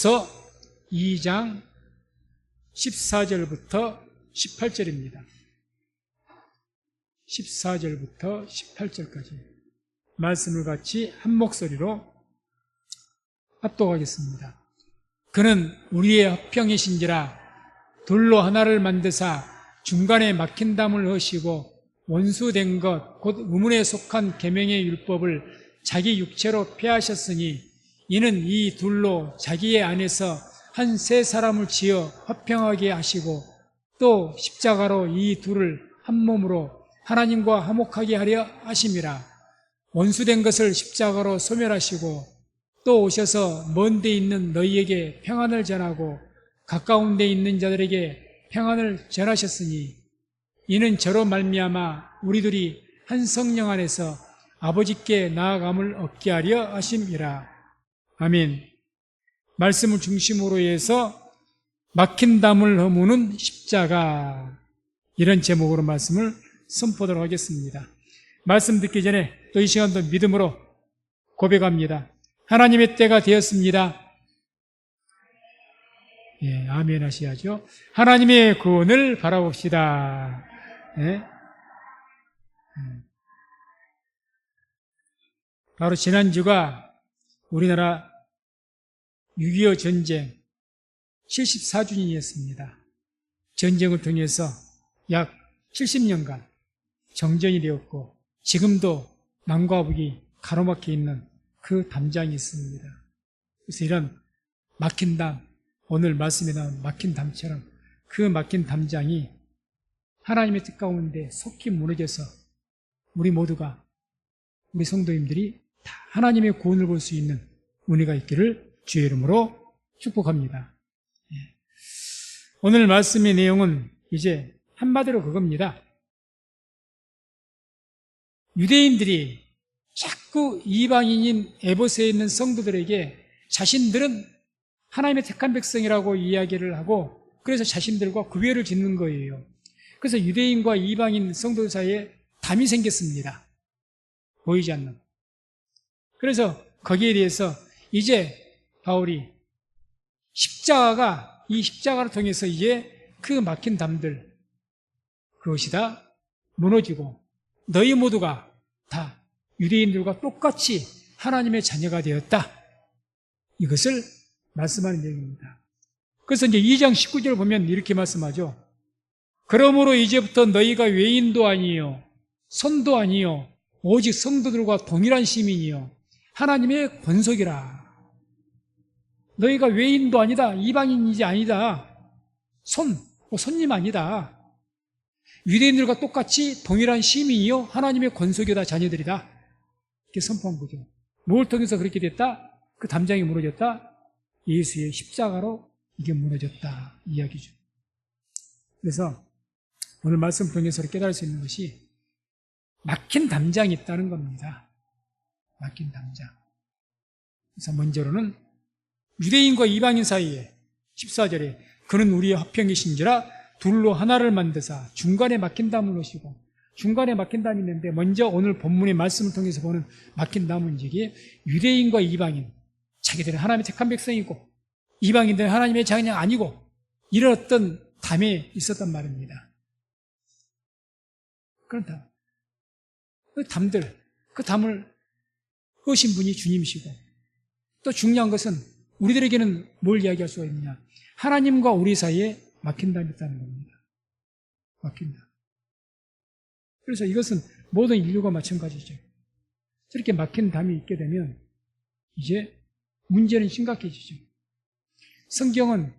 고린도후서 2장 14절부터 18절입니다. 14절부터 18절까지 말씀을 같이 한 목소리로 합독하겠습니다. 그는 우리의 화평이신지라 돌로 하나를 만드사 중간에 막힌 담을 허시고 원수된 것 곧 의문에 속한 계명의 율법을 자기 육체로 폐하셨으니 이는 이 둘로 자기의 안에서 한 세 사람을 지어 화평하게 하시고 또 십자가로 이 둘을 한 몸으로 하나님과 화목하게 하려 하심이라. 원수된 것을 십자가로 소멸하시고 또 오셔서 먼 데 있는 너희에게 평안을 전하고 가까운 데 있는 자들에게 평안을 전하셨으니 이는 저로 말미암아 우리들이 한 성령 안에서 아버지께 나아감을 얻게 하려 하심이라. 아멘. 말씀을 중심으로 해서 막힌 담을 허무는 십자가, 이런 제목으로 말씀을 선포하도록 하겠습니다. 말씀 듣기 전에 또 이 시간도 믿음으로 고백합니다. 하나님의 때가 되었습니다. 예, 아멘 하셔야죠. 하나님의 구원을 바라봅시다. 예. 바로 지난주가 우리나라 6.25 전쟁 74주년이었습니다. 전쟁을 통해서 약 70년간 정전이 되었고 지금도 남과 북이 가로막혀 있는 그 담장이 있습니다. 그래서 이런 막힌 담, 오늘 말씀에 나온 막힌 담처럼 그 막힌 담장이 하나님의 뜻 가운데 속히 무너져서 우리 모두가, 우리 성도님들이 다 하나님의 구원을 볼 수 있는 은혜가 있기를 주의 이름으로 축복합니다. 오늘 말씀의 내용은 이제 한마디로 그겁니다. 유대인들이 자꾸 이방인인 에베소에 있는 성도들에게 자신들은 하나님의 택한 백성이라고 이야기를 하고 그래서 자신들과 구별을 짓는 거예요. 그래서 유대인과 이방인 성도들 사이에 담이 생겼습니다. 보이지 않는. 그래서 거기에 대해서 이제 바울이 이 십자가를 통해서 이제 그 막힌 담들, 그것이 다 무너지고 너희 모두가 다 유대인들과 똑같이 하나님의 자녀가 되었다. 이것을 말씀하는 내용입니다. 그래서 이제 2장 19절 보면 이렇게 말씀하죠. 그러므로 이제부터 너희가 외인도 아니요 선도 아니요 오직 성도들과 동일한 시민이요 하나님의 권속이라. 너희가 외인도 아니다, 이방인이지 아니다, 손님 아니다. 유대인들과 똑같이 동일한 시민이요 하나님의 권속이다, 자녀들이다. 이렇게 선포한 거죠. 뭘 통해서 그렇게 됐다? 그 담장이 무너졌다? 예수의 십자가로 이게 무너졌다 이야기죠. 그래서 오늘 말씀 통해서 깨달을 수 있는 것이 막힌 담장이 있다는 겁니다. 막힌 담장. 그래서 먼저로는 유대인과 이방인 사이에 14절에 그는 우리의 화평이신지라 둘로 하나를 만드사 중간에 막힌 담을 놓으시고, 중간에 막힌 담이 있는데 먼저 오늘 본문의 말씀을 통해서 보는 막힌 담은 이게 유대인과 이방인, 자기들은 하나님의 택한 백성이고 이방인들은 하나님의 자녀 아니고 이런 어떤 담에 있었단 말입니다. 그렇다. 그 담을 허신 분이 주님이시고 또 중요한 것은 우리들에게는 뭘 이야기할 수가 있느냐? 하나님과 우리 사이에 막힌 담이 있다는 겁니다. 막힌 담. 그래서 이것은 모든 인류가 마찬가지죠. 저렇게 막힌 담이 있게 되면 이제 문제는 심각해지죠. 성경은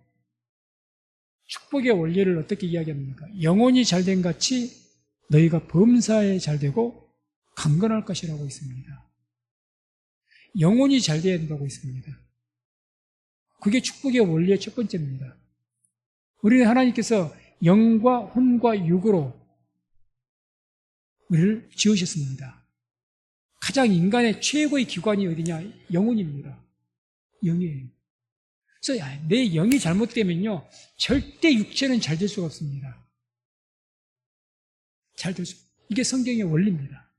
축복의 원리를 어떻게 이야기합니까? 영혼이 잘된 같이 너희가 범사에 잘되고 강건할 것이라고 있습니다. 영혼이 잘 돼야 된다고 있습니다. 그게 축복의 원리의 첫 번째입니다. 우리는 하나님께서 영과 혼과 육으로 우리를 지으셨습니다. 가장 인간의 최고의 기관이 어디냐? 영혼입니다. 영이에요. 그래서 내 영이 잘못되면요 절대 육체는 잘 될 수가 없습니다. 이게 성경의 원리입니다.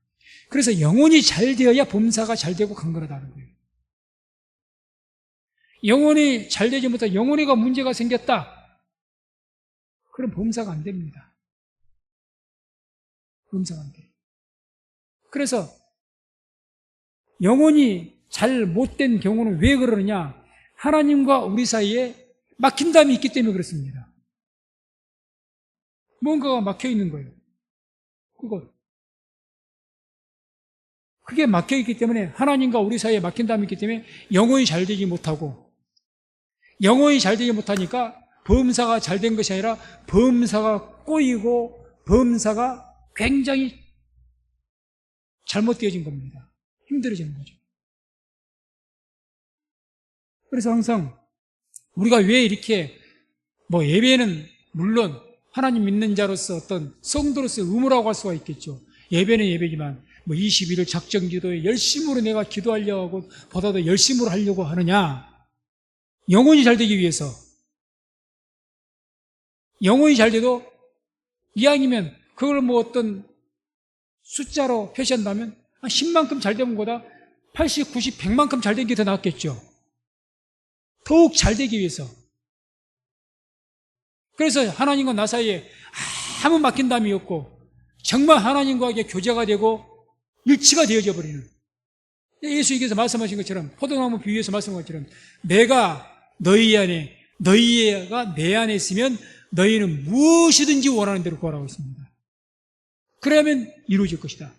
그래서 영혼이 잘 되어야 범사가 잘 되고 강건하다는 거예요. 영혼이 잘 되지 못하고 영혼이가 문제가 생겼다. 그럼 범사가 안 됩니다. 범사가 안 돼요. 그래서 영혼이 잘 못된 경우는 왜 그러느냐? 하나님과 우리 사이에 막힌담이 있기 때문에 그렇습니다. 뭔가가 막혀 있는 거예요. 그게 막혀 있기 때문에 하나님과 우리 사이에 막힌담이 있기 때문에 영혼이 잘 되지 못하고, 영혼이 잘 되지 못하니까 범사가 잘 된 것이 아니라 범사가 꼬이고 범사가 굉장히 잘못되어진 겁니다. 힘들어지는 거죠. 그래서 항상 우리가 왜 이렇게 예배는 물론 하나님 믿는 자로서 어떤 성도로서 의무라고 할 수가 있겠죠. 예배는 예배지만 21일 작정기도에 열심으로 내가 기도하려고 하고 보다 더 열심으로 하려고 하느냐? 영혼이 잘 되기 위해서. 영혼이 잘 돼도 이왕이면 그걸 어떤 숫자로 표시한다면 10만큼 잘 되는 것보다 80, 90, 100만큼 잘 된 게 더 낫겠죠. 더욱 잘 되기 위해서. 그래서 하나님과 나 사이에 아무 막힌담이 없고 정말 하나님과의 교제가 되고 일치가 되어져 버리는, 예수님께서 말씀하신 것처럼, 포도나무 비유에서 말씀한 것처럼, 내가 너희 안에, 너희가 내 안에 있으면 너희는 무엇이든지 원하는 대로 구하라고 했습니다. 그러면 이루어질 것이다.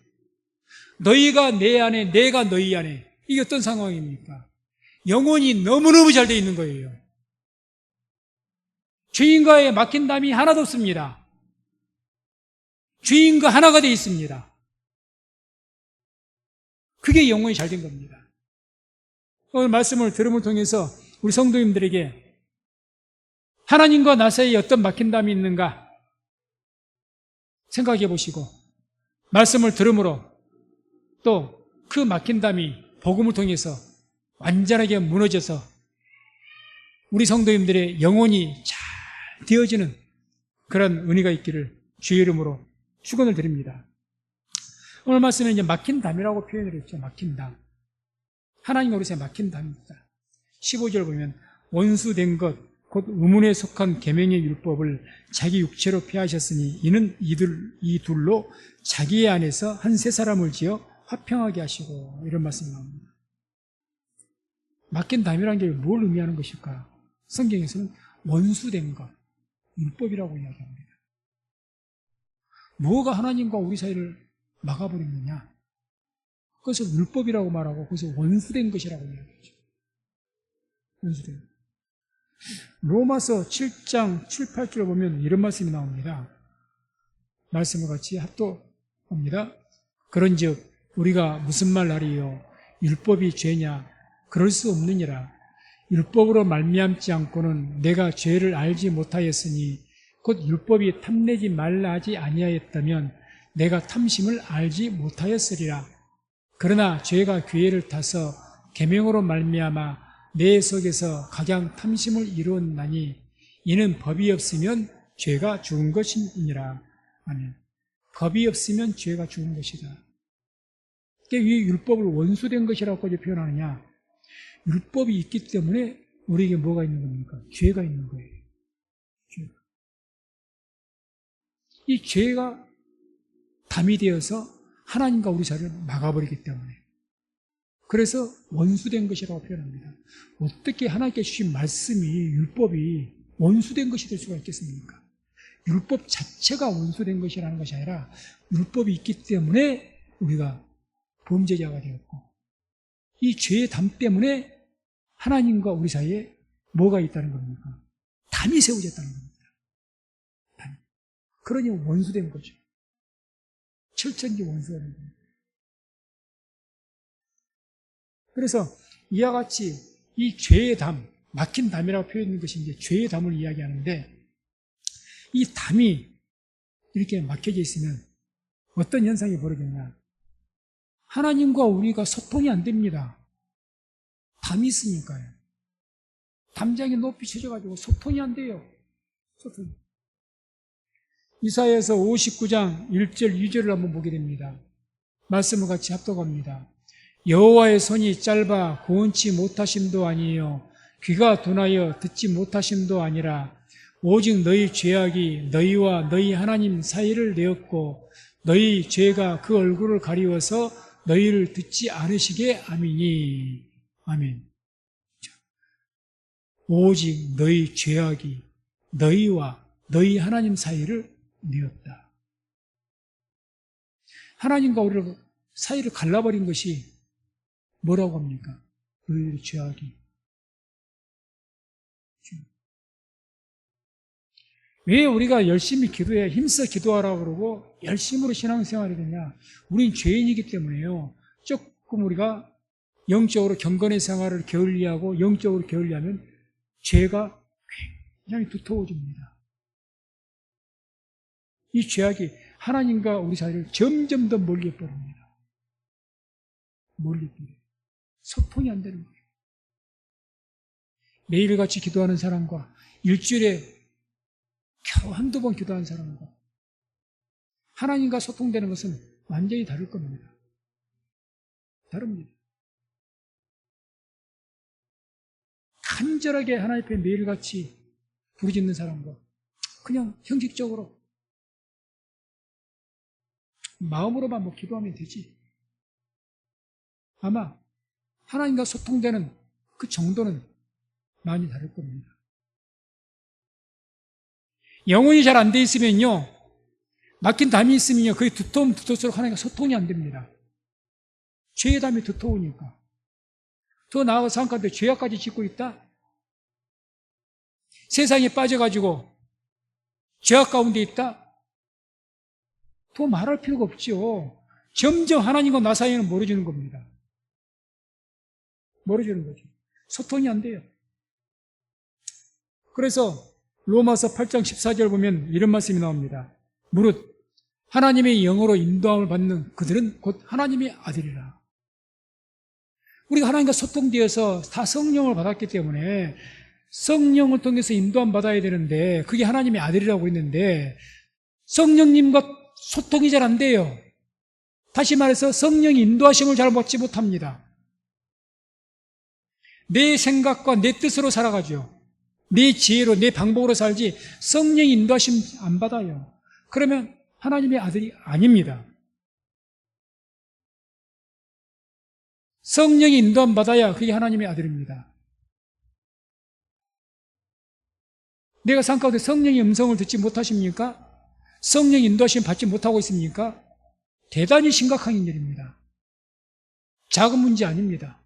너희가 내 안에, 내가 너희 안에. 이게 어떤 상황입니까? 영혼이 너무너무 잘 되어 있는 거예요. 주인과의 막힌담이 하나도 없습니다. 주인과 하나가 되어 있습니다. 그게 영혼이 잘 된 겁니다. 오늘 말씀을 들음을 통해서 우리 성도님들에게 하나님과 나 사이에 어떤 막힌담이 있는가 생각해 보시고, 말씀을 들음으로 또 그 막힌담이 복음을 통해서 완전하게 무너져서 우리 성도님들의 영혼이 잘 되어지는 그런 은혜가 있기를 주의 이름으로 축원을 드립니다. 오늘 말씀에 이제 막힌 담이라고 표현을 했죠. 막힌 담. 하나님 우리 사이에 막힌 담입니다. 15절 보면 원수된 것, 곧 의문에 속한 계명의 율법을 자기 육체로 폐하셨으니 이는 이 둘로 자기 안에서 한 세 사람을 지어 화평하게 하시고, 이런 말씀이 나옵니다. 막힌 담이라는 게 뭘 의미하는 것일까? 성경에서는 원수된 것, 율법이라고 이야기합니다. 뭐가 하나님과 우리 사이를 막아버리느냐? 그것을 율법이라고 말하고 그것을 원수된 것이라고 이야기하죠. 원수된 것. 로마서 7장 7, 8절을 보면 이런 말씀이 나옵니다. 말씀을 같이 합독합니다. 그런즉 우리가 무슨 말 하리요? 율법이 죄냐? 그럴 수 없느니라. 율법으로 말미암지 않고는 내가 죄를 알지 못하였으니 곧 율법이 탐내지 말라 하지 아니하였다면 내가 탐심을 알지 못하였으리라. 그러나 죄가 기회를 타서 계명으로 말미암아 내 속에서 각양 탐심을 이루었나니 이는 법이 없으면 죄가 죽은 것이니라. 아멘. 법이 없으면 죄가 죽은 것이다. 왜 율법을 원수된 것이라고 표현하느냐? 율법이 있기 때문에 우리에게 뭐가 있는 겁니까? 죄가 있는 거예요. 죄가. 이 죄가 담이 되어서 하나님과 우리 사이를 막아버리기 때문에, 그래서 원수된 것이라고 표현합니다. 어떻게 하나님께 주신 말씀이, 율법이 원수된 것이 될 수가 있겠습니까? 율법 자체가 원수된 것이라는 것이 아니라 율법이 있기 때문에 우리가 범죄자가 되었고, 이 죄의 담 때문에 하나님과 우리 사이에 뭐가 있다는 겁니까? 담이 세워졌다는 겁니다. 담. 그러니 원수된 거죠. 철천지 원수가 된 겁니다. 그래서 이와 같이 이 죄의 담, 막힌 담이라고 표현하는 것이 이제 죄의 담을 이야기하는데, 이 담이 이렇게 막혀져 있으면 어떤 현상이 벌어지느냐? 하나님과 우리가 소통이 안 됩니다. 담이 있으니까요. 담장이 높이 쳐져가지고 소통이 안 돼요. 소통. 이사야서 59장 1절 2절을 한번 보게 됩니다. 말씀을 같이 합독합니다. 여호와의 손이 짧아 구원치 못하심도 아니에요. 귀가 둔하여 듣지 못하심도 아니라 오직 너희 죄악이 너희와 너희 하나님 사이를 내었고 너희 죄가 그 얼굴을 가리워서 너희를 듣지 않으시게 아미니. 아멘. 오직 너희 죄악이 너희와 너희 하나님 사이를 내었다. 하나님과 우리를 사이를 갈라버린 것이 뭐라고 합니까? 너희의 죄악이. 왜 우리가 열심히 기도해 힘써 기도하라고 그러고 열심으로 신앙생활을 했냐? 우린 죄인이기 때문에요. 조금 우리가 영적으로 경건의 생활을 게을리하고 영적으로 게을리하면 죄가 굉장히 두터워집니다. 이 죄악이 하나님과 우리 사이를 점점 더 멀리 해버립니다. 멀리 해버려요. 소통이 안 되는 거예요. 매일같이 기도하는 사람과 일주일에 겨우 한두 번 기도한 사람과 하나님과 소통되는 것은 완전히 다를 겁니다. 다릅니다. 간절하게 하나님 앞에 매일같이 부르짖는 사람과 그냥 형식적으로 마음으로만 뭐 기도하면 되지. 아마 하나님과 소통되는 그 정도는 많이 다를 겁니다. 영혼이 잘 안 돼 있으면요, 막힌 담이 있으면요, 그게 두터우면 두터울수록 하나님과 소통이 안 됩니다. 죄의 담이 두터우니까. 더 나아가서 생각하는데 죄악까지 짓고 있다? 세상에 빠져가지고 죄악 가운데 있다? 더 말할 필요가 없죠. 점점 하나님과 나 사이에는 멀어지는 겁니다. 멀어지는 거죠. 소통이 안 돼요. 그래서 로마서 8장 14절 보면 이런 말씀이 나옵니다. 무릇 하나님의 영으로 인도함을 받는 그들은 곧 하나님의 아들이라. 우리가 하나님과 소통되어서 다 성령을 받았기 때문에 성령을 통해서 인도함 받아야 되는데 그게 하나님의 아들이라고 했는데 성령님과 소통이 잘 안 돼요. 다시 말해서 성령이 인도하심을 잘 받지 못합니다. 내 생각과 내 뜻으로 살아가죠. 내 지혜로 내 방법으로 살지 성령이 인도하심 안 받아요. 그러면 하나님의 아들이 아닙니다. 성령이 인도함 받아야 그게 하나님의 아들입니다. 내가 삶 가운데 성령의 음성을 듣지 못하십니까? 성령의 인도하심 받지 못하고 있습니까? 대단히 심각한 일입니다. 작은 문제 아닙니다.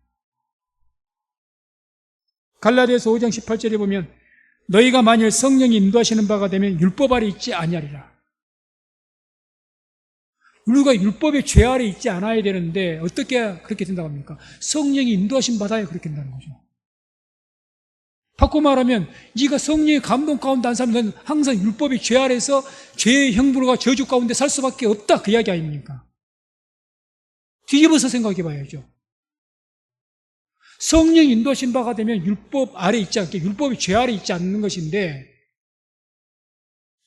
갈라디아서 5장 18절에 보면 너희가 만일 성령이 인도하시는 바가 되면 율법 아래 있지 아니하리라. 우리가 율법의 죄 아래 있지 않아야 되는데 어떻게 그렇게 된다고 합니까? 성령이 인도하심 받아야 그렇게 된다는 거죠. 바꿔 말하면 네가 성령의 감동 가운데 한 사람은 항상 율법의 죄 아래서 죄의 형벌과 저주 가운데 살 수밖에 없다 그 이야기 아닙니까? 뒤집어서 생각해 봐야죠. 성령이 인도하신 바가 되면 율법 아래 있지 않게 율법이 죄 아래 있지 않는 것인데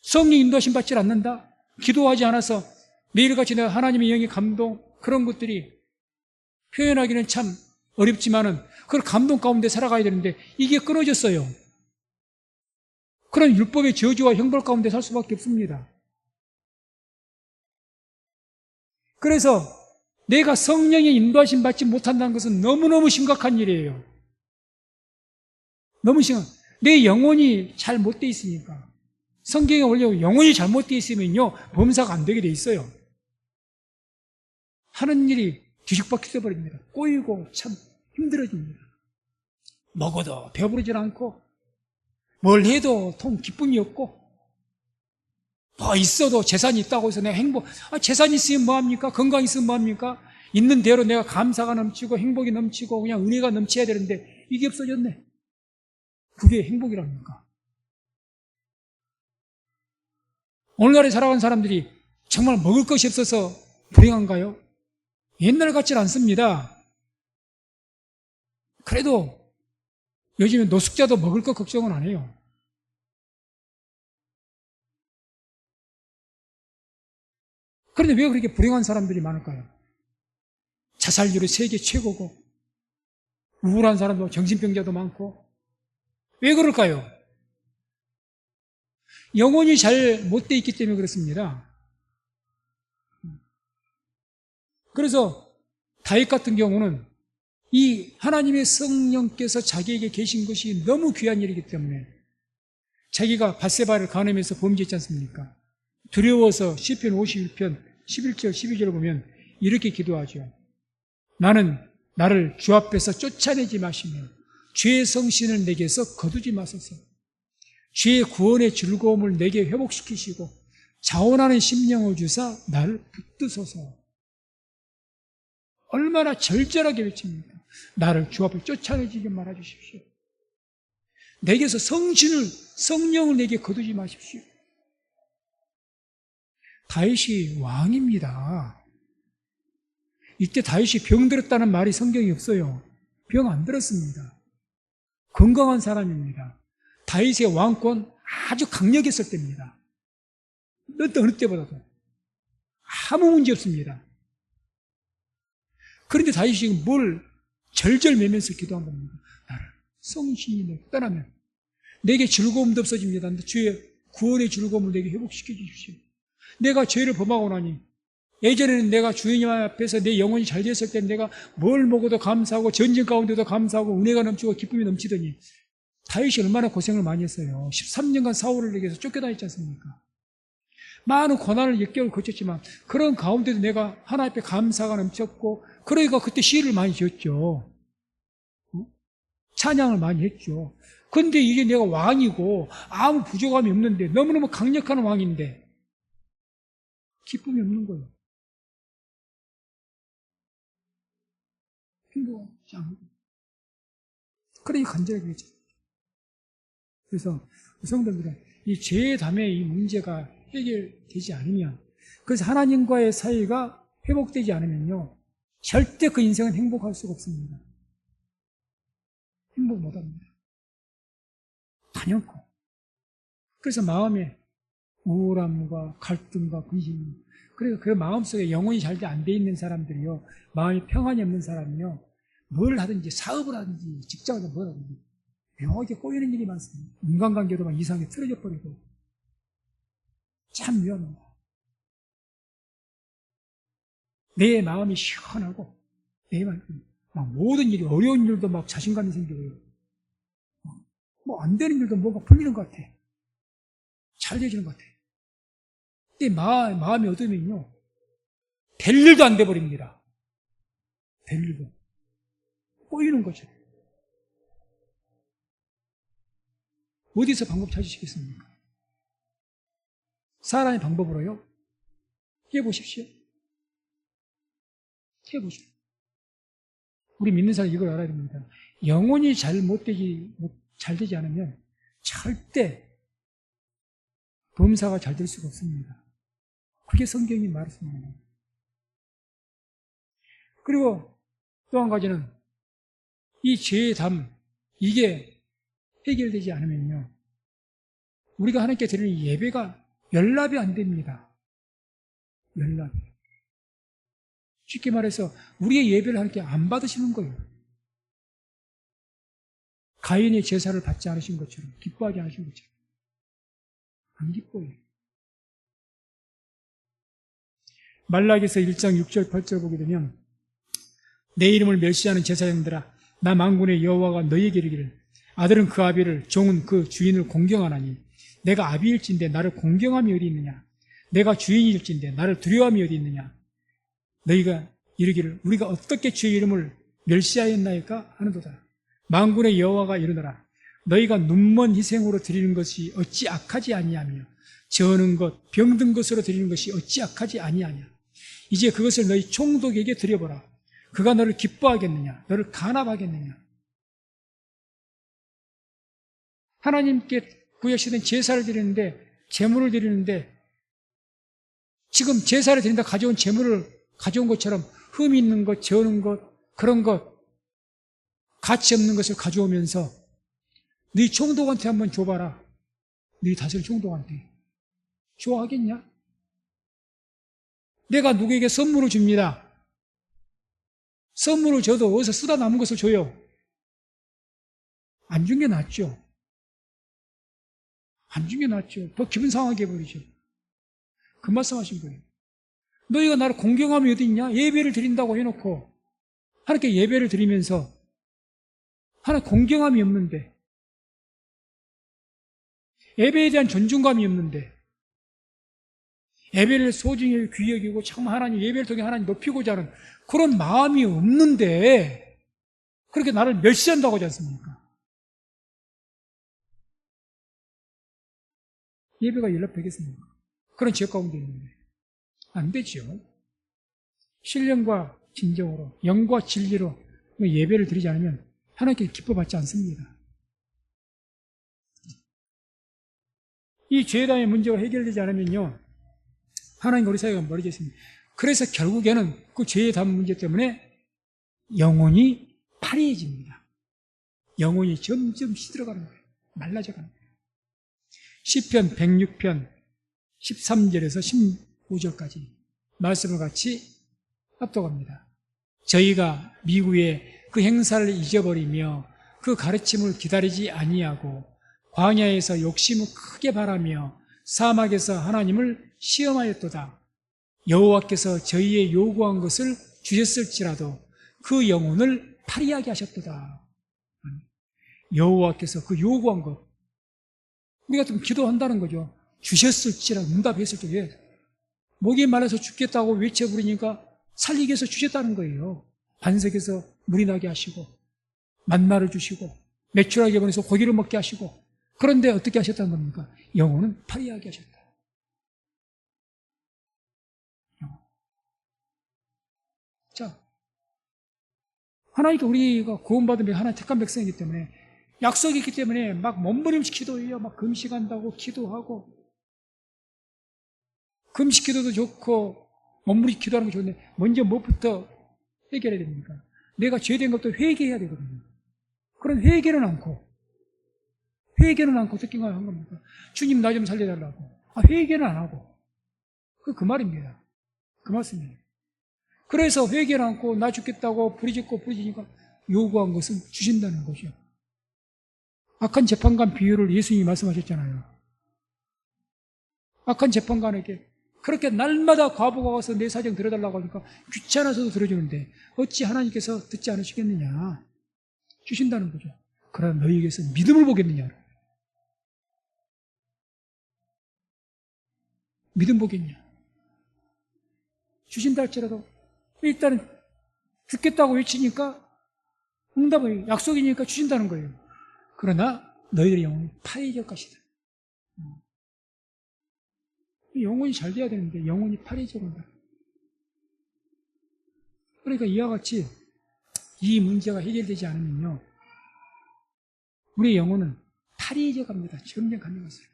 성령 인도하심 받지 않는다? 기도하지 않아서 매일같이 내가 하나님의 영의 감동 그런 것들이 표현하기는 참 어렵지만은 그걸 감동 가운데 살아가야 되는데 이게 끊어졌어요. 그런 율법의 저주와 형벌 가운데 살 수밖에 없습니다. 그래서 내가 성령의 인도하심 받지 못한다는 것은 너무너무 심각한 일이에요. 너무 심각. 내 영혼이 잘 못 돼 있으니까. 성경에 원래 영혼이 잘못되어 있으면요 범사가 안 되게 돼 있어요. 하는 일이 뒤죽박죽 버립니다. 꼬이고 참 힘들어집니다. 먹어도 배부르질 않고 뭘 해도 기쁨이 없고 뭐 있어도 재산이 있다고 해서 내가 재산이 있으면 뭐합니까? 건강이 있으면 뭐합니까? 있는 대로 내가 감사가 넘치고 행복이 넘치고 그냥 은혜가 넘쳐야 되는데 이게 없어졌네. 그게 행복이랍니까? 오늘날에 살아가는 사람들이 정말 먹을 것이 없어서 불행한가요? 옛날 같지는 않습니다. 그래도 요즘에 노숙자도 먹을 것 걱정은 안 해요. 그런데 왜 그렇게 불행한 사람들이 많을까요? 자살률이 세계 최고고 우울한 사람도 정신병자도 많고 왜 그럴까요? 영혼이 잘 못 돼 있기 때문에 그렇습니다. 그래서 다윗 같은 경우는 이 하나님의 성령께서 자기에게 계신 것이 너무 귀한 일이기 때문에 자기가 밧세바를 간음해서 범죄했지 않습니까? 두려워서 시편 51편 11절 12절을 보면 이렇게 기도하죠. 나는 나를 주 앞에서 쫓아내지 마시며 주의 성신을 내게서 거두지 마소서. 주의 구원의 즐거움을 내게 회복시키시고 자원하는 심령을 주사 나를 붙드소서. 얼마나 절절하게 외칩니까? 나를 주 앞에 쫓아내지게 말아주십시오. 내게서 성령을 내게 거두지 마십시오. 다윗이 왕입니다. 이때 다윗이 병들었다는 말이 성경에 없어요. 병 안 들었습니다. 건강한 사람입니다. 다윗의 왕권 아주 강력했을 때입니다. 어느 때보다도 아무 문제 없습니다. 그런데 다윗이 뭘 절절매면서 기도한 겁니다. 나를 성신이 내게 떠나면 내게 즐거움도 없어집니다. 주의 구원의 즐거움을 내게 회복시켜 주십시오. 내가 죄를 범하고 나니 예전에는 내가 주님 앞에서 내 영혼이 잘 됐을 때 내가 뭘 먹어도 감사하고 전쟁 가운데도 감사하고 은혜가 넘치고 기쁨이 넘치더니 다윗이 얼마나 고생을 많이 했어요. 13년간 사울을 내게서 쫓겨다녔지 않습니까? 많은 고난을 6개월 거쳤지만 그런 가운데도 내가 하나님 앞에 감사가 넘쳤고 그러니까 그때 시를 많이 지었죠. 찬양을 많이 했죠. 그런데 이게 내가 왕이고 아무 부족함이 없는데 너무너무 강력한 왕인데 기쁨이 없는 거예요. 행복하지 않고. 그러니까 간절하게 했죠. 그래서 성도들은 이 죄의 담에 이 문제가 해결되지 않으면, 그래서 하나님과의 사이가 회복되지 않으면요 절대 그 인생은 행복할 수가 없습니다. 행복 못합니다. 단연코. 그래서 마음에 우울함과 갈등과 근심, 그래서 그 마음속에 영혼이 잘 안 돼 있는 사람들이요, 마음이 평안이 없는 사람이요, 뭘 하든지 사업을 하든지 직장을 하든지 뭘 하든지 묘하게 꼬이는 일이 많습니다. 인간관계도 막 이상하게 틀어져 버리고 참 위험합니다. 내 마음이 시원하고 내 마음이 막 모든 일이 어려운 일도 막 자신감이 생기고요. 뭐 안 되는 일도 뭔가 풀리는 것 같아. 잘 되지는 것 같아. 근데 마음이 어두우면요 될 일도 안 돼 버립니다. 될 일도. 꼬이는 거죠. 어디서 방법 찾으시겠습니까? 사람의 방법으로요? 해보십시오. 해보십시오. 우리 믿는 사람 이걸 알아야 됩니다. 영혼이 잘 되지 않으면 절대 범사가 잘 될 수가 없습니다. 그게 성경이 말했습니다. 그리고 또 한 가지는 이 죄의 담, 이게 해결되지 않으면요 우리가 하나님께 드리는 예배가 연락이 안 됩니다. 연락이. 쉽게 말해서 우리의 예배를 하나님께 안 받으시는 거예요. 가인의 제사를 받지 않으신 것처럼, 기뻐하지 않으신 것처럼 안 기뻐요. 말라기서 1장 6절 8절 보게 되면 내 이름을 멸시하는 제사장들아 나 만군의 여호와가 너희에게 이르기를 아들은 그 아비를 종은 그 주인을 공경하나니 내가 아비일진데 나를 공경함이 어디 있느냐 내가 주인일진데 나를 두려움이 어디 있느냐 너희가 이르기를 우리가 어떻게 주의 이름을 멸시하였나이까 하는도다. 만군의 여호와가 이르노라 너희가 눈먼 희생으로 드리는 것이 어찌 악하지 아니하며 저는 것 병든 것으로 드리는 것이 어찌 악하지 아니하냐 이제 그것을 너희 총독에게 드려보라. 그가 너를 기뻐하겠느냐 너를 간합하겠느냐. 하나님께 구약시대는 제사를 드리는데 제물을 드리는데 지금 제사를 드린다 가져온 제물을 가져온 것처럼 흠이 있는 것, 저는 것, 그런 것 가치 없는 것을 가져오면서 네 총독한테 한번 줘봐라. 네 다스릴 총독한테 좋아하겠냐? 내가 누구에게 선물을 줍니다. 선물을 줘도 어디서 쓰다 남은 것을 줘요. 안 준 게 낫죠. 안 주는 게 낫죠. 더 기분 상하게 해버리죠. 그 말씀하신 거예요. 너희가 나를 공경함이 어디 있냐? 예배를 드린다고 해놓고 하나님께 예배를 드리면서 하나님 공경함이 없는데, 예배에 대한 존중감이 없는데, 예배를 소중히 귀히 여기고 참 하나님 예배를 통해 하나님 높이고자 하는 그런 마음이 없는데 그렇게 나를 멸시한다고 하지 않습니까? 예배가 연락되겠습니까? 그런 지역 가운데 있는데 안 되죠. 신령과 진정으로 영과 진리로 예배를 드리지 않으면 하나님께 기뻐받지 않습니다. 이 죄담의 문제가 해결되지 않으면요, 하나님과 우리 사이가 멀어졌습니다. 그래서 결국에는 그 죄의 담 문제 때문에 영혼이 파리해집니다. 영혼이 점점 시들어가는 거예요. 말라져가는 거예요. 시편 106편 13절에서 15절까지 말씀을 같이 합독합니다. 저희가 미국의 그 행사를 잊어버리며 그 가르침을 기다리지 아니하고 광야에서 욕심을 크게 바라며 사막에서 하나님을 시험하였도다. 여호와께서 저희의 요구한 것을 주셨을지라도 그 영혼을 파리하게 하셨도다. 여호와께서 그 요구한 것, 우리가 좀 기도한다는 거죠. 주셨을지라도, 응답했을 적에 목이 말라서 죽겠다고 외쳐 부르니까 살리기 위해서 주셨다는 거예요. 반석에서 물이 나게 하시고 만나를 주시고 매출하게 보내서 고기를 먹게 하시고, 그런데 어떻게 하셨다는 겁니까? 영혼은 파리하게 하셨다. 자, 하나님께 우리가 구원받은 하나님 택한 백성이기 때문에, 약속이 있기 때문에 막 몸부림치 기도해요. 막 금식한다고 기도하고, 금식 기도도 좋고 몸부림치 기도하는 게 좋은데 먼저 무엇부터 해결해야 됩니까? 내가 죄된 것도 회개해야 되거든요. 그런 회개는 않고 어떻게 한 겁니까? 주님 나 좀 살려달라고. 회개는 안 하고. 그 말입니다. 그 말씀이에요. 그래서 회개를 않고 나 죽겠다고 부르짖으니까 요구한 것은 주신다는 거죠. 악한 재판관 비유를 예수님이 말씀하셨잖아요. 악한 재판관에게 그렇게 날마다 과부가 와서 내 사정 들어달라고 하니까 귀찮아서도 들어주는데 어찌 하나님께서 듣지 않으시겠느냐. 주신다는 거죠. 그러나 너희에게서 믿음을 보겠느냐. 믿음 보겠냐. 주신다 할지라도 일단은 죽겠다고 외치니까 응답을, 약속이니까 주신다는 거예요. 그러나 너희들의 영혼이 파리해질 것이다. 영혼이 잘 돼야 되는데 영혼이 파리해져 간다. 그러니까 이와 같이 이 문제가 해결되지 않으면요, 우리 영혼은 파리해져 갑니다. 점점 가는 것을.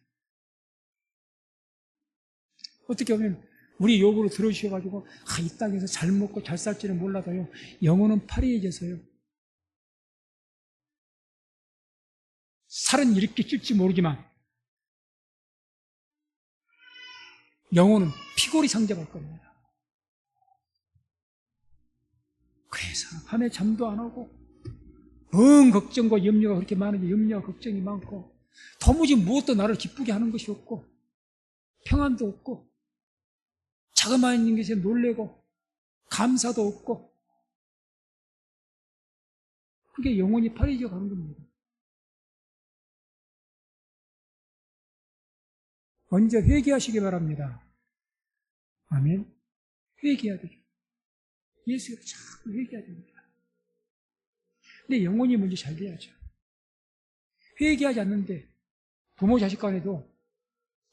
어떻게 보면 우리 요구를 들어주셔가지고 이 땅에서 잘 먹고 잘 살지는 몰라도요, 영혼은 파리해져서요, 살은 이렇게 찔지 모르지만 영혼은 피골이 상접할 겁니다. 그래서 밤에 잠도 안 오고 걱정과 염려가 그렇게 많은데, 염려와 걱정이 많고 도무지 무엇도 나를 기쁘게 하는 것이 없고 평안도 없고 자그마한 있는 것에 놀래고 감사도 없고, 그게 영혼이 파리해져 가는 겁니다. 먼저 회개하시기 바랍니다. 아멘. 회개해야 되죠. 예수가 자꾸 회개해야 됩니다. 근데 영혼이 먼저 잘 돼야죠. 회개하지 않는데 부모 자식 간에도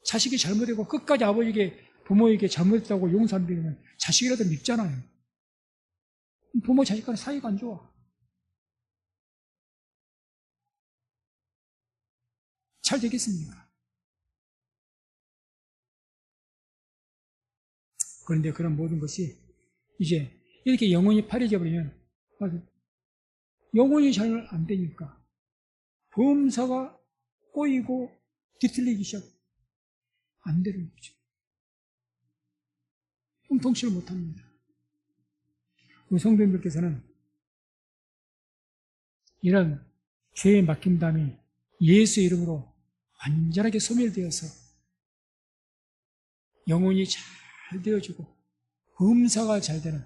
자식이 잘못되고 끝까지 부모에게 잘못했다고 용서 안 드리면 자식이라도 밉잖아요. 부모 자식 간에 사이가 안 좋아. 잘 되겠습니까? 그런데 그런 모든 것이 이제 이렇게 영혼이 파래져 버리면 영혼이 잘 안 되니까 범사가 꼬이고 뒤틀리기 시작 안 되는 거죠. 통치를 못합니다. 우리 성도님들께서는 이런 죄에 맡긴 다음에 예수 이름으로 완전하게 소멸되어서 영혼이 잘 되어지고 범사가 잘 되는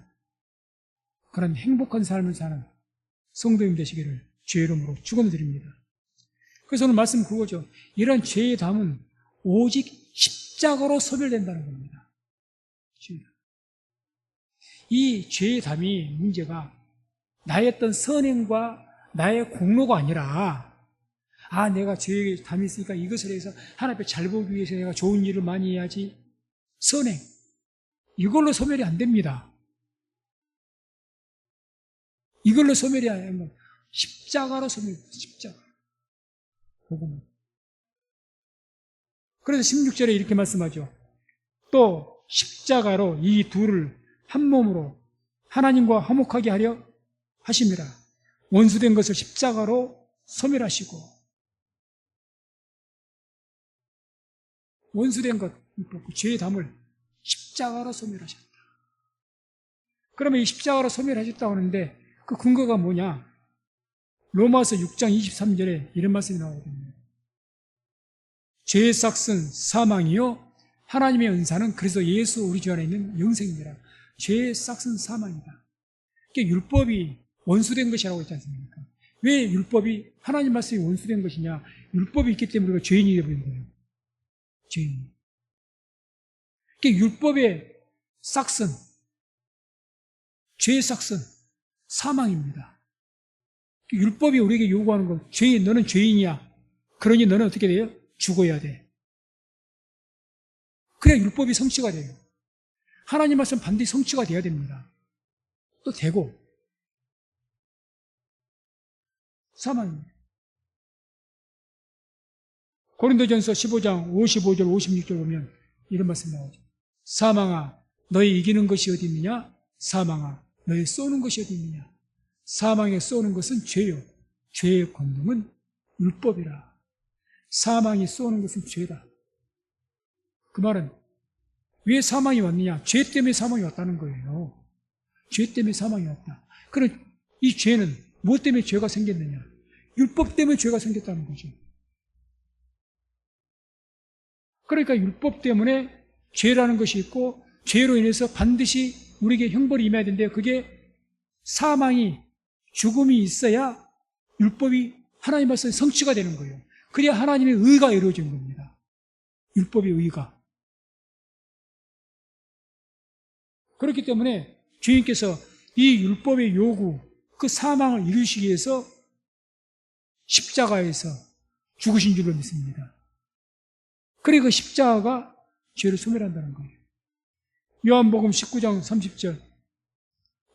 그런 행복한 삶을 사는 성도님 되시기를 주의 이름으로 축원드립니다. 그래서 오늘 말씀 그거죠. 이런 죄의 담은 오직 십자가로 소멸된다는 겁니다. 이 죄의 담이 문제가 나의 어떤 선행과 나의 공로가 아니라 내가 죄의 담이 있으니까 이것을 해서 하나님 앞에 잘 보기 위해서 내가 좋은 일을 많이 해야지. 선행. 이걸로 소멸이 안 됩니다. 이걸로 소멸이 아니면 십자가로 소멸됩니다. 십자가. 그거는. 그래서 16절에 이렇게 말씀하죠. 또 십자가로 이 둘을 한 몸으로 하나님과 화목하게 하려 하심이라. 원수된 것을 십자가로 소멸하시고 원수된 것, 죄의 담을 십자가로 소멸하셨다. 그러면 이 십자가로 소멸하셨다고 하는데 그 근거가 뭐냐? 로마서 6장 23절에 이런 말씀이 나오거든요. 죄의 삭은 사망이요 하나님의 은사는 그래서 예수 우리 주 안에 있는 영생이니라. 죄의 삭은 사망이다. 이게 율법이 원수된 것이라고 했지 않습니까? 왜 율법이 하나님 말씀이 원수된 것이냐? 율법이 있기 때문에 우리가 죄인이 되어버린 거예요. 죄인. 이게 율법의 삭은 죄의 삭은 사망입니다. 율법이 우리에게 요구하는 건 죄인, 너는 죄인이야. 그러니 너는 어떻게 돼요? 죽어야 돼. 그래야 율법이 성취가 돼요. 하나님 말씀 반드시 성취가 돼야 됩니다. 또 되고 사망입니다. 고린도전서 15장 55절 56절 보면 이런 말씀 나오죠. 사망아 너희 이기는 것이 어디 있느냐? 사망아 너희 쏘는 것이 어디 있느냐? 사망에 쏘는 것은 죄요. 죄의 권능은 율법이라. 사망이 쏘는 것은 죄다. 그 말은 왜 사망이 왔느냐? 죄 때문에 사망이 왔다는 거예요. 죄 때문에 사망이 왔다. 그럼 이 죄는 무엇 때문에 죄가 생겼느냐? 율법 때문에 죄가 생겼다는 거죠. 그러니까 율법 때문에 죄라는 것이 있고 죄로 인해서 반드시 우리에게 형벌이 임해야 되는데 그게 사망이 죽음이 있어야 율법이 하나님 말씀에 성취가 되는 거예요. 그래야 하나님의 의가 이루어지는 겁니다. 율법의 의가. 그렇기 때문에 주님께서 이 율법의 요구, 그 사망을 이루시기 위해서 십자가에서 죽으신 줄로 믿습니다. 그래 그 십자가가 죄를 소멸한다는 거예요. 요한복음 19장 30절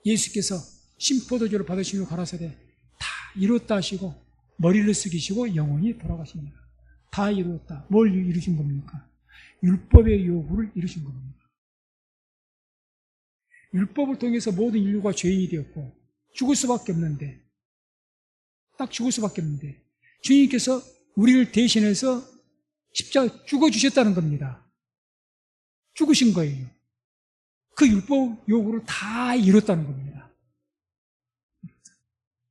예수께서 신포도주를 받으시며 가라사대 다 이루었다 하시고 머리를 숙이시고 영원히 돌아가십니다. 다 이루었다. 뭘 이루신 겁니까? 율법의 요구를 이루신 겁니다. 율법을 통해서 모든 인류가 죄인이 되었고 죽을 수밖에 없는데 딱 죽을 수밖에 없는데 주님께서 우리를 대신해서 십자가 죽어주셨다는 겁니다. 죽으신 거예요. 그 율법 요구를 다 이뤘다는 겁니다.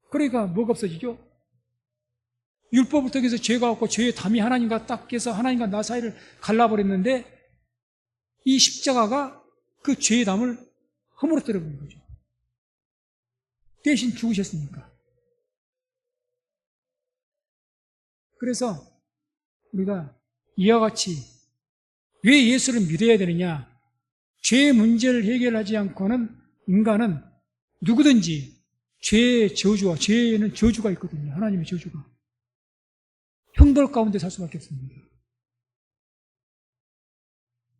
그러니까 뭐가 없어지죠? 율법을 통해서 죄가 없고 죄의 담이 하나님과 딱 깨서 하나님과 나 사이를 갈라버렸는데 이 십자가가 그 죄의 담을 허물어뜨려 버린 거죠. 대신 죽으셨으니까. 그래서 우리가 이와 같이 왜 예수를 믿어야 되느냐? 죄의 문제를 해결하지 않고는 인간은 누구든지 죄의 저주와 죄에는 저주가 있거든요. 하나님의 저주가. 형벌 가운데 살 수밖에 없습니다.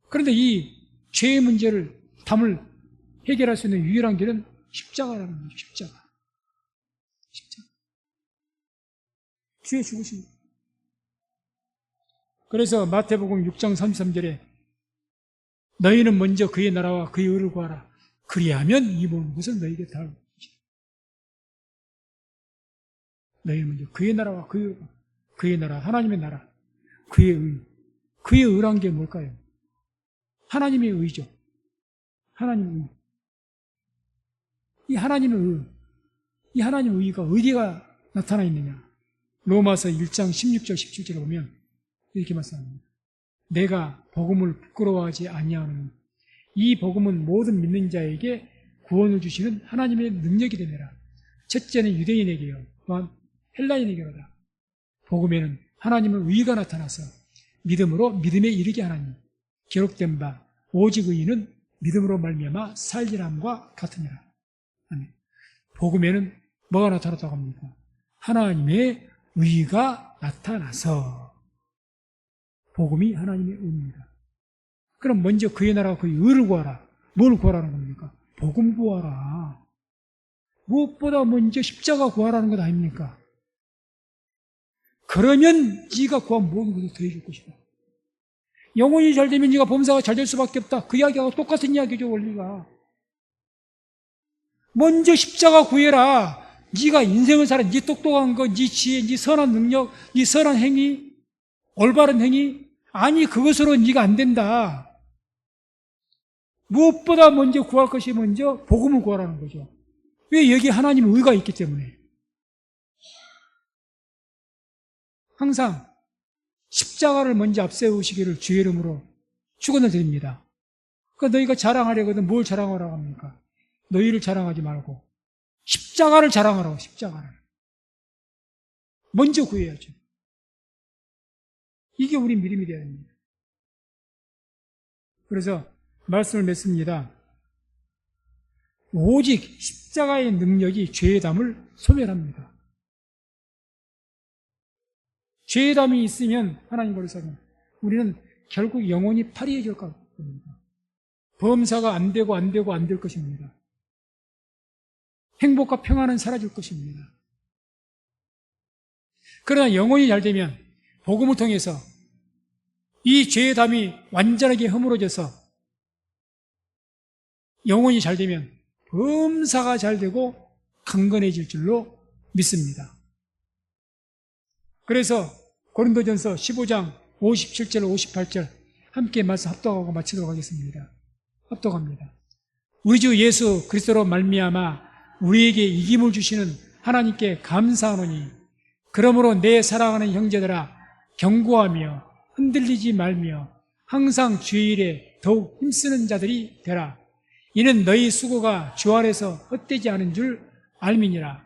그런데 이 죄의 문제를 담을 해결할 수 있는 유일한 길은 십자가라는 거죠. 십자가. 주의 죽으신 것. 그래서 마태복음 6장 33절에 너희는 먼저 그의 나라와 그의 의를 구하라. 그리하면 이 모든 것을 너희에게 다 올 것이다. 너희는 먼저 그의 나라와 그의 나라, 하나님의 나라, 그의 의. 그의 의란 게 뭘까요? 하나님의 의죠. 하나님의 의. 이 하나님의 의, 이 하나님의 의가 어디가 나타나 있느냐? 로마서 1장 16절 17절에 보면 이렇게 말씀합니다. 내가 복음을 부끄러워하지 아니하노니 이 복음은 모든 믿는 자에게 구원을 주시는 하나님의 능력이 되느라. 첫째는 유대인에게요, 또한 헬라인에게로다. 복음에는 하나님의 의가 나타나서 믿음으로 믿음에 이르게 하나니 기록된 바 오직 의인은 믿음으로 말미암아 살리람과 같으니라. 아멘. 복음에는 뭐가 나타났다고 합니까? 하나님의 의가 나타나서. 복음이 하나님의 의입니다. 그럼 먼저 그의 나라와 그의 의를 구하라. 뭘 구하라는 겁니까? 복음 구하라. 무엇보다 먼저 십자가 구하라는 것 아닙니까? 그러면 네가 구한 모든 것을 더해줄 것이다. 영혼이 잘 되면 네가 범사가 잘 될 수밖에 없다. 그 이야기하고 똑같은 이야기죠, 원리가. 먼저 십자가 구해라. 네가 인생을 살아. 네 똑똑한 거, 네 지혜, 네 선한 능력, 네 선한 행위, 올바른 행위. 아니, 그것으로 네가 안 된다. 무엇보다 먼저 구할 것이 먼저 복음을 구하라는 거죠. 왜? 여기 하나님의 의가 있기 때문에. 항상 십자가를 먼저 앞세우시기를 주의 이름으로 축원을 드립니다. 그러니까 너희가 자랑하려거든 뭘 자랑하라고 합니까? 너희를 자랑하지 말고 십자가를 자랑하라고. 십자가를 먼저 구해야죠. 이게 우리 믿음이 되어야 됩니다. 그래서 말씀을 맺습니다. 오직 십자가의 능력이 죄의 담을 소멸합니다. 죄의 담이 있으면 하나님 거리서는 우리는 결국 영혼이 파리해질 겁니다. 범사가 안 될 것입니다. 행복과 평안은 사라질 것입니다. 그러나 영혼이 잘 되면 복음을 통해서 이 죄의 담이 완전하게 허물어져서 영혼이 잘 되면 범사가 잘 되고 강건해질 줄로 믿습니다. 그래서 고린도전서 15장 57절 58절 함께 말씀 합독하고 마치도록 하겠습니다. 합독합니다. 우리 주 예수 그리스도로 말미암아 우리에게 이김을 주시는 하나님께 감사하노니 그러므로 내 사랑하는 형제들아 경고하며 흔들리지 말며 항상 주의 일에 더욱 힘쓰는 자들이 되라. 이는 너희 수고가 주 안에서 헛되지 않은 줄 알미니라.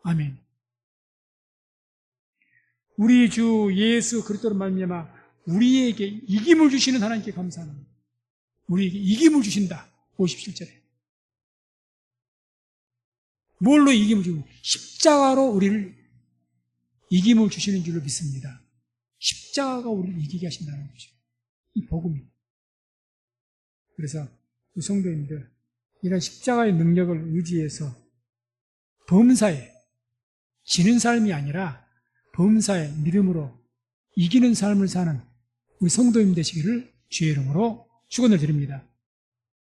아멘. 우리 주 예수 그리스도로 말미암아 우리에게 이김을 주시는 하나님께 감사합니다. 우리에게 이김을 주신다. 57절에. 뭘로 이김을 주고? 십자가로 우리를 이김을 주시는 줄로 믿습니다. 십자가가 우리를 이기게 하신다는 거죠. 이 복음이. 그래서 우리 성도님들 이런 십자가의 능력을 의지해서 범사에 지는 삶이 아니라 범사에 믿음으로 이기는 삶을 사는 우리 성도님 되시기를 주의 이름으로 축원을 드립니다.